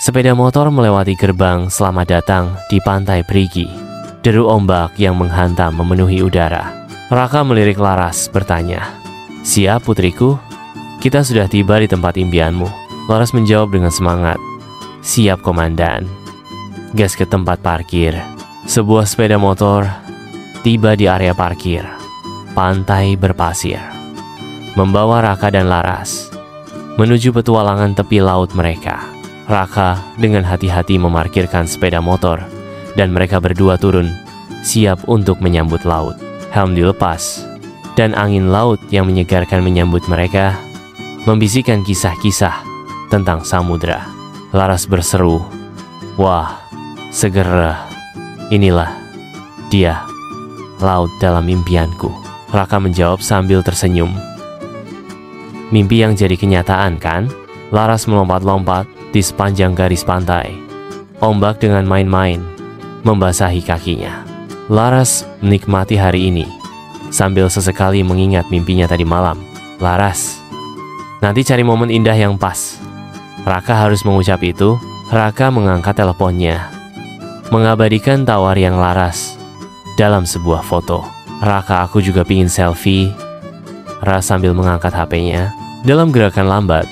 Sepeda motor melewati gerbang selamat datang di pantai Perigi. Deru ombak yang menghantam memenuhi udara. Raka melirik Laras bertanya, "Siap putriku? Kita sudah tiba di tempat impianmu." Laras menjawab dengan semangat, "Siap komandan." Gas ke tempat parkir. Sebuah sepeda motor tiba di area parkir pantai berpasir, membawa Raka dan Laras menuju petualangan tepi laut mereka. Raka dengan hati-hati memarkirkan sepeda motor dan mereka berdua turun, siap untuk menyambut laut. Helm dilepas dan angin laut yang menyegarkan menyambut mereka, membisikkan kisah-kisah tentang samudra. Laras berseru, "Wah, seger. Inilah dia, laut dalam impianku." Raka menjawab sambil tersenyum. "Mimpi yang jadi kenyataan kan?" Laras melompat-lompat di sepanjang garis pantai. Ombak dengan main-main membasahi kakinya. Laras menikmati hari ini sambil sesekali mengingat mimpinya tadi malam. "Laras, nanti cari momen indah yang pas." Raka harus mengucap itu. Raka mengangkat teleponnya, mengabadikan tawar yang Laras dalam sebuah foto. "Raka, aku juga pingin selfie." Ras sambil mengangkat HP-nya. Dalam gerakan lambat,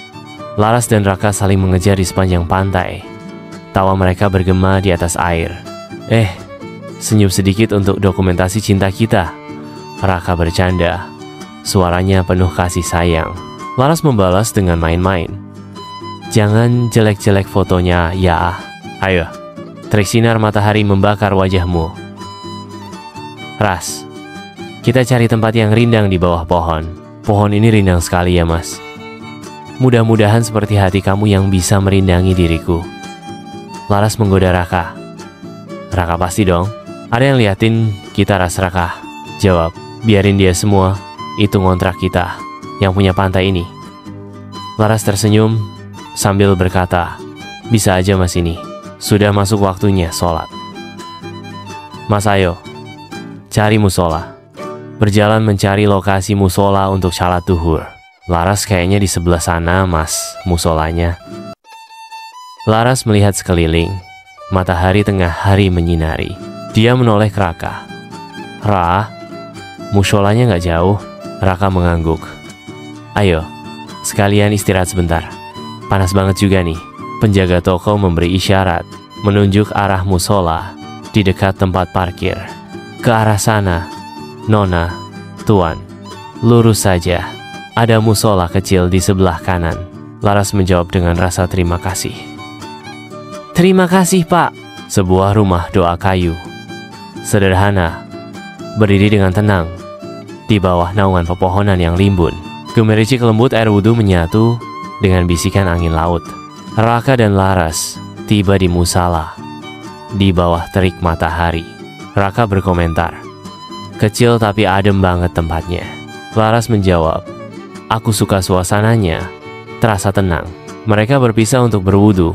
Laras dan Raka saling mengejar di sepanjang pantai. Tawa mereka bergema di atas air. Senyum sedikit untuk dokumentasi cinta kita." Raka bercanda. Suaranya penuh kasih sayang. Laras membalas dengan main-main. "Jangan jelek-jelek fotonya ya. Ayo, terik sinar matahari membakar wajahmu." "Ras, kita cari tempat yang rindang di bawah pohon. Pohon ini rindang sekali ya mas. Mudah-mudahan seperti hati kamu yang bisa merindangi diriku." Laras menggoda Raka. "Raka pasti dong. Ada yang liatin kita Ras." Raka jawab, "Biarin dia semua. Itu ngontrak kita yang punya pantai ini." Laras tersenyum sambil berkata, "Bisa aja mas, ini sudah masuk waktunya sholat." "Mas ayo, cari musola." Berjalan mencari lokasi musola untuk salat duhur. "Laras kayaknya di sebelah sana mas musolanya." Laras melihat sekeliling. Matahari tengah hari menyinari. Dia menoleh ke Raka. "Ra, musolanya nggak jauh." Raka mengangguk. "Ayo, sekalian istirahat sebentar. Panas banget juga nih." Penjaga toko memberi isyarat, menunjuk arah musola di dekat tempat parkir. "Ke arah sana, Nona, Tuan. Lurus saja. Ada musola kecil di sebelah kanan." Laras menjawab dengan rasa terima kasih. "Terima kasih pak." Sebuah rumah doa kayu, sederhana, berdiri dengan tenang di bawah naungan pepohonan yang rimbun. Gemericik lembut air wudhu menyatu dengan bisikan angin laut. Raka dan Laras tiba di musala di bawah terik matahari. Raka berkomentar, "Kecil tapi adem banget tempatnya." Laras menjawab, "Aku suka suasananya, terasa tenang." Mereka berpisah untuk berwudu,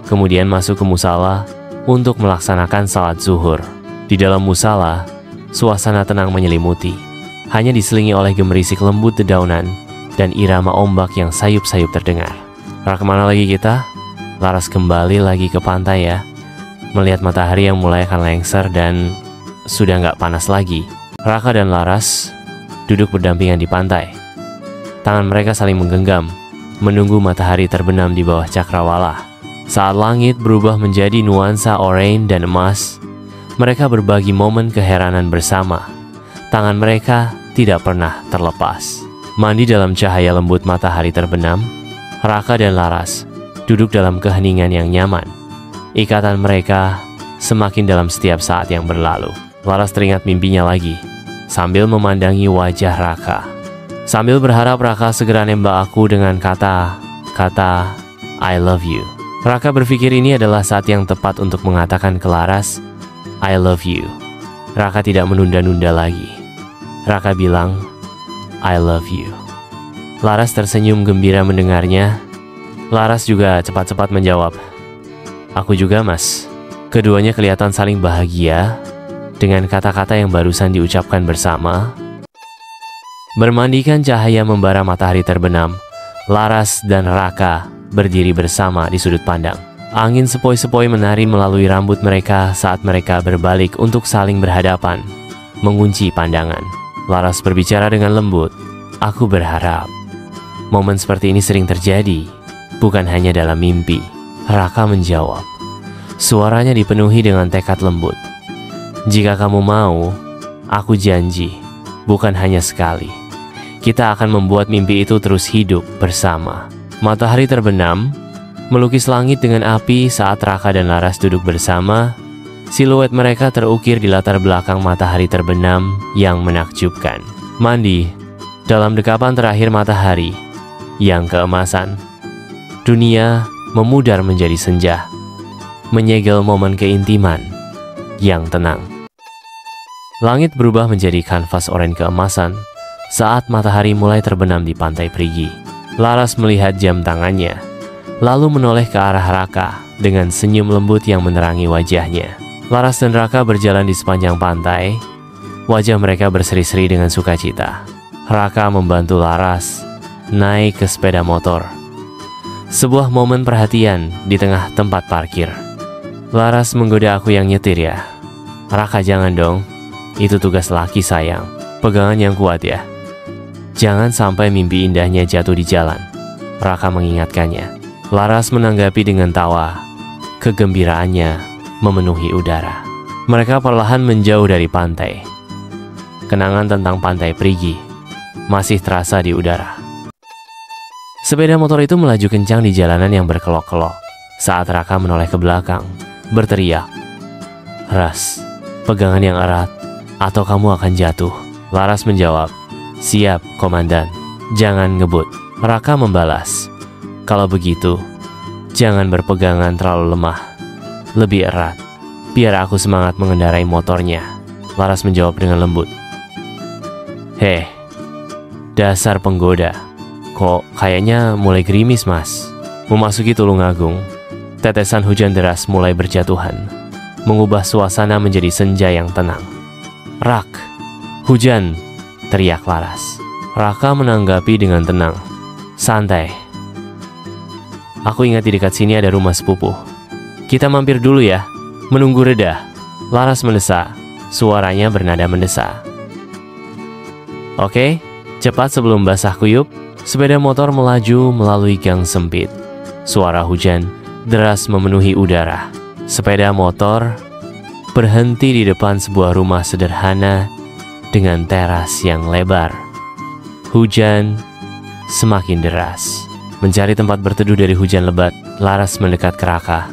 kemudian masuk ke musala untuk melaksanakan salat zuhur. Di dalam musala, suasana tenang menyelimuti, hanya diselingi oleh gemerisik lembut dedaunan dan irama ombak yang sayup-sayup terdengar. "Raka, kemana lagi kita?" Laras kembali lagi ke pantai ya. Melihat matahari yang mulai akan lengser dan sudah nggak panas lagi. Raka dan Laras duduk berdampingan di pantai. Tangan mereka saling menggenggam, menunggu matahari terbenam di bawah cakrawala. Saat langit berubah menjadi nuansa oranye dan emas, mereka berbagi momen keheranan bersama. Tangan mereka tidak pernah terlepas. Mandi dalam cahaya lembut matahari terbenam, Raka dan Laras duduk dalam keheningan yang nyaman. Ikatan mereka semakin dalam setiap saat yang berlalu. Laras teringat mimpinya lagi, sambil memandangi wajah Raka. Sambil berharap Raka segera nembak aku dengan kata I love you. Raka berpikir ini adalah saat yang tepat untuk mengatakan ke Laras, I love you. Raka tidak menunda-nunda lagi. Raka bilang, I love you. Laras tersenyum gembira mendengarnya. Laras juga cepat-cepat menjawab, aku juga mas. Keduanya kelihatan saling bahagia dengan kata-kata yang barusan diucapkan bersama. Bermandikan cahaya membara matahari terbenam, Laras dan Raka berdiri bersama di sudut pandang. Angin sepoi-sepoi menari melalui rambut mereka saat mereka berbalik untuk saling berhadapan, mengunci pandangan. Laras berbicara dengan lembut, "Aku berharap momen seperti ini sering terjadi, bukan hanya dalam mimpi." Raka menjawab. Suaranya dipenuhi dengan tekad lembut. "Jika kamu mau, aku janji, bukan hanya sekali. Kita akan membuat mimpi itu terus hidup bersama." Matahari terbenam, melukis langit dengan api saat Raka dan Laras duduk bersama. Siluet mereka terukir di latar belakang matahari terbenam yang menakjubkan. Mandi dalam dekapan terakhir matahari yang keemasan. Dunia memudar menjadi senja, menyegel momen keintiman yang tenang. Langit berubah menjadi kanvas oranye keemasan saat matahari mulai terbenam di pantai Perigi. Laras melihat jam tangannya, lalu menoleh ke arah Raka dengan senyum lembut yang menerangi wajahnya. Laras dan Raka berjalan di sepanjang pantai. Wajah mereka berseri-seri dengan sukacita. Raka membantu Laras naik ke sepeda motor. Sebuah momen perhatian di tengah tempat parkir. "Laras menggoda aku yang nyetir ya." "Raka, jangan dong. Itu tugas laki sayang. Pegangan yang kuat ya. Jangan sampai mimpi indahnya jatuh di jalan." Raka mengingatkannya. Laras menanggapi dengan tawa. Kegembiraannya memenuhi udara. Mereka perlahan menjauh dari pantai. Kenangan tentang pantai Perigi masih terasa di udara. Sepeda motor itu melaju kencang di jalanan yang berkelok-kelok saat Raka menoleh ke belakang, berteriak, "Ras, pegangan yang erat atau kamu akan jatuh." Laras menjawab, "Siap, komandan. Jangan ngebut." Raka membalas, "Kalau begitu, jangan berpegangan terlalu lemah. Lebih erat, biar aku semangat mengendarai motornya." Laras menjawab dengan lembut, "Heh, dasar penggoda. Kok kayaknya mulai gerimis, Mas?" Memasuki Tulungagung, tetesan hujan deras mulai berjatuhan, mengubah suasana menjadi senja yang tenang. "Rak, hujan!" teriak Laras. Raka menanggapi dengan tenang, "Santai. Aku ingat di dekat sini ada rumah sepupu. Kita mampir dulu ya, menunggu reda." Laras mendesak, suaranya bernada mendesak. "Oke, cepat sebelum basah kuyup." Sepeda motor melaju melalui gang sempit. Suara hujan deras memenuhi udara. Sepeda motor berhenti di depan sebuah rumah sederhana dengan teras yang lebar. Hujan semakin deras. Mencari tempat berteduh dari hujan lebat, Laras mendekat ke Raka,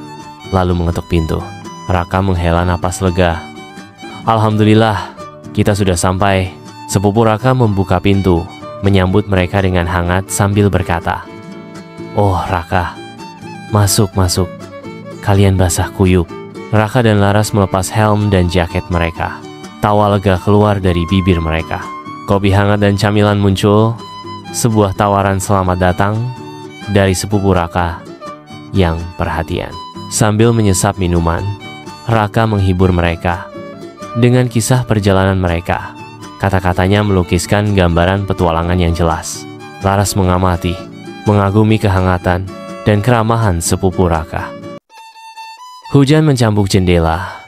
lalu mengetuk pintu. Raka menghela napas lega. "Alhamdulillah, kita sudah sampai." Sepupu Raka membuka pintu, menyambut mereka dengan hangat sambil berkata, "Oh Raka, masuk. Kalian basah kuyup." Raka dan Laras melepas helm dan jaket mereka. Tawa lega keluar dari bibir mereka. Kopi hangat dan camilan muncul, sebuah tawaran selamat datang dari sepupu Raka yang perhatian. Sambil menyesap minuman, Raka menghibur mereka dengan kisah perjalanan mereka. Kata-katanya melukiskan gambaran petualangan yang jelas. Laras mengamati, mengagumi kehangatan dan keramahan sepupu Raka. Hujan mencambuk jendela,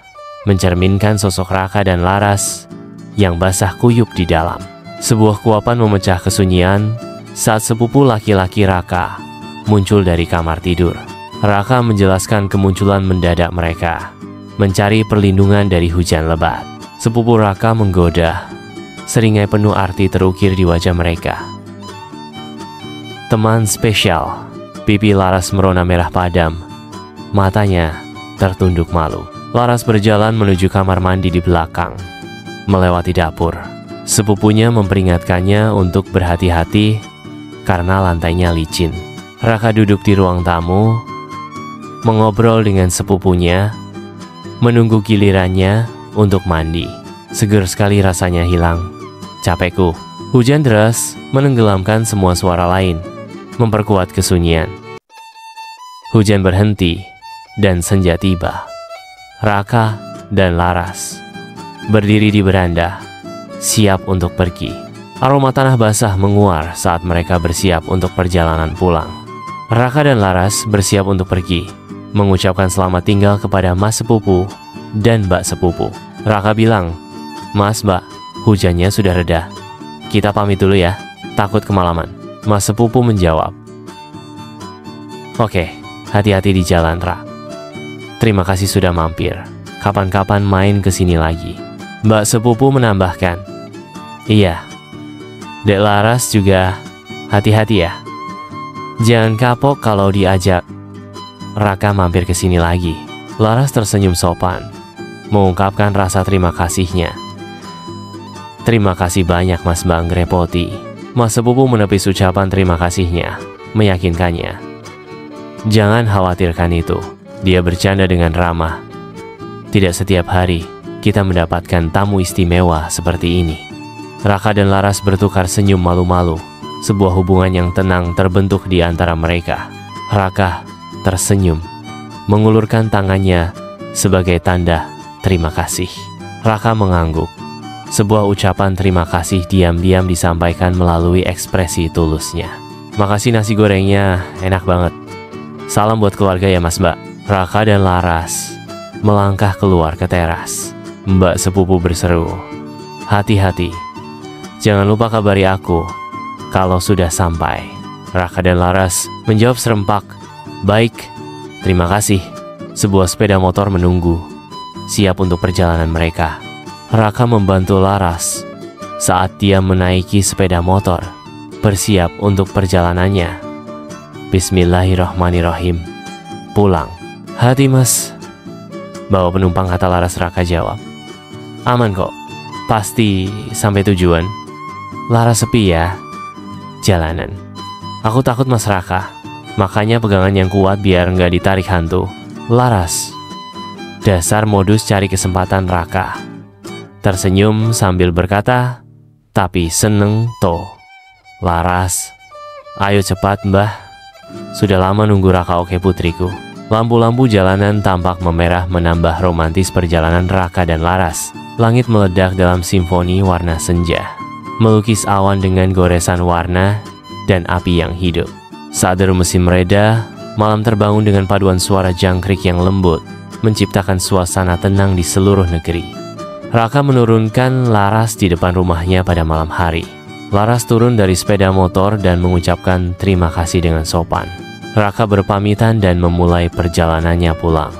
mencerminkan sosok Raka dan Laras yang basah kuyup di dalam. Sebuah kuapan memecah kesunyian saat sepupu laki-laki Raka muncul dari kamar tidur. Raka menjelaskan kemunculan mendadak mereka, mencari perlindungan dari hujan lebat. Sepupu Raka menggoda. Seringai penuh arti terukir di wajah mereka. "Teman spesial." Pipi Laras merona merah padam. Matanya tertunduk malu. Laras berjalan menuju kamar mandi di belakang, melewati dapur. Sepupunya memperingatkannya untuk berhati-hati karena lantainya licin. Raka duduk di ruang tamu, mengobrol dengan sepupunya, menunggu gilirannya untuk mandi. Seger sekali rasanya hilang capekku. Hujan deras menenggelamkan semua suara lain, memperkuat kesunyian. Hujan berhenti dan senja tiba. Raka dan Laras berdiri di beranda, siap untuk pergi. Aroma tanah basah menguar saat mereka bersiap untuk perjalanan pulang. Raka dan Laras bersiap untuk pergi. mengucapkan selamat tinggal kepada Mas Sepupu dan Mbak Sepupu. Raka bilang, "Mas, Mbak, hujannya sudah reda. Kita pamit dulu ya, takut kemalaman." Mas Sepupu menjawab, "Oke, hati-hati di jalan, Ra. Terima kasih sudah mampir. Kapan-kapan main ke sini lagi." Mbak Sepupu menambahkan, "Iya, Dek Laras juga hati-hati ya. Jangan kapok kalau diajak Raka mampir ke sini lagi." Laras tersenyum sopan, mengungkapkan rasa terima kasihnya. "Terima kasih banyak Mas, Mbak ngerepoti." Mas Sepupu menepis ucapan terima kasihnya, meyakinkannya, "Jangan khawatirkan itu." Dia bercanda dengan ramah. "Tidak setiap hari kita mendapatkan tamu istimewa seperti ini." Raka dan Laras bertukar senyum malu-malu. Sebuah hubungan yang tenang terbentuk di antara mereka. Raka tersenyum, mengulurkan tangannya sebagai tanda terima kasih. Raka mengangguk. Sebuah ucapan terima kasih diam-diam disampaikan melalui ekspresi tulusnya. "Makasih nasi gorengnya, enak banget. Salam buat keluarga ya Mas, Mbak." Raka dan Laras melangkah keluar ke teras. Mbak Sepupu berseru, "Hati-hati. Jangan lupa kabari aku kalau sudah sampai." Raka dan Laras menjawab serempak, "Baik, terima kasih." Sebuah sepeda motor menunggu, siap untuk perjalanan mereka. Raka membantu Laras saat dia menaiki sepeda motor, bersiap untuk perjalanannya. "Bismillahirrahmanirrahim. Pulang." "Hati Mas." "Bawa penumpang," kata Laras. Raka jawab, "Aman kok. Pasti sampai tujuan." "Laras sepi ya jalanan." "Aku takut Mas Raka, makanya pegangan yang kuat biar nggak ditarik hantu." Laras, dasar modus cari kesempatan. Raka tersenyum sambil berkata, "Tapi seneng toh." Laras, "Ayo cepat Mbah, sudah lama nunggu Raka." "Oke putriku." Lampu-lampu jalanan tampak memerah menambah romantis perjalanan Raka dan Laras. Langit meledak dalam simfoni warna senja, melukis awan dengan goresan warna dan api yang hidup. Saat deru mesin mereda, malam terbangun dengan paduan suara jangkrik yang lembut, menciptakan suasana tenang di seluruh negeri. Raka menurunkan Laras di depan rumahnya pada malam hari. Laras turun dari sepeda motor dan mengucapkan terima kasih dengan sopan. Raka berpamitan dan memulai perjalanannya pulang.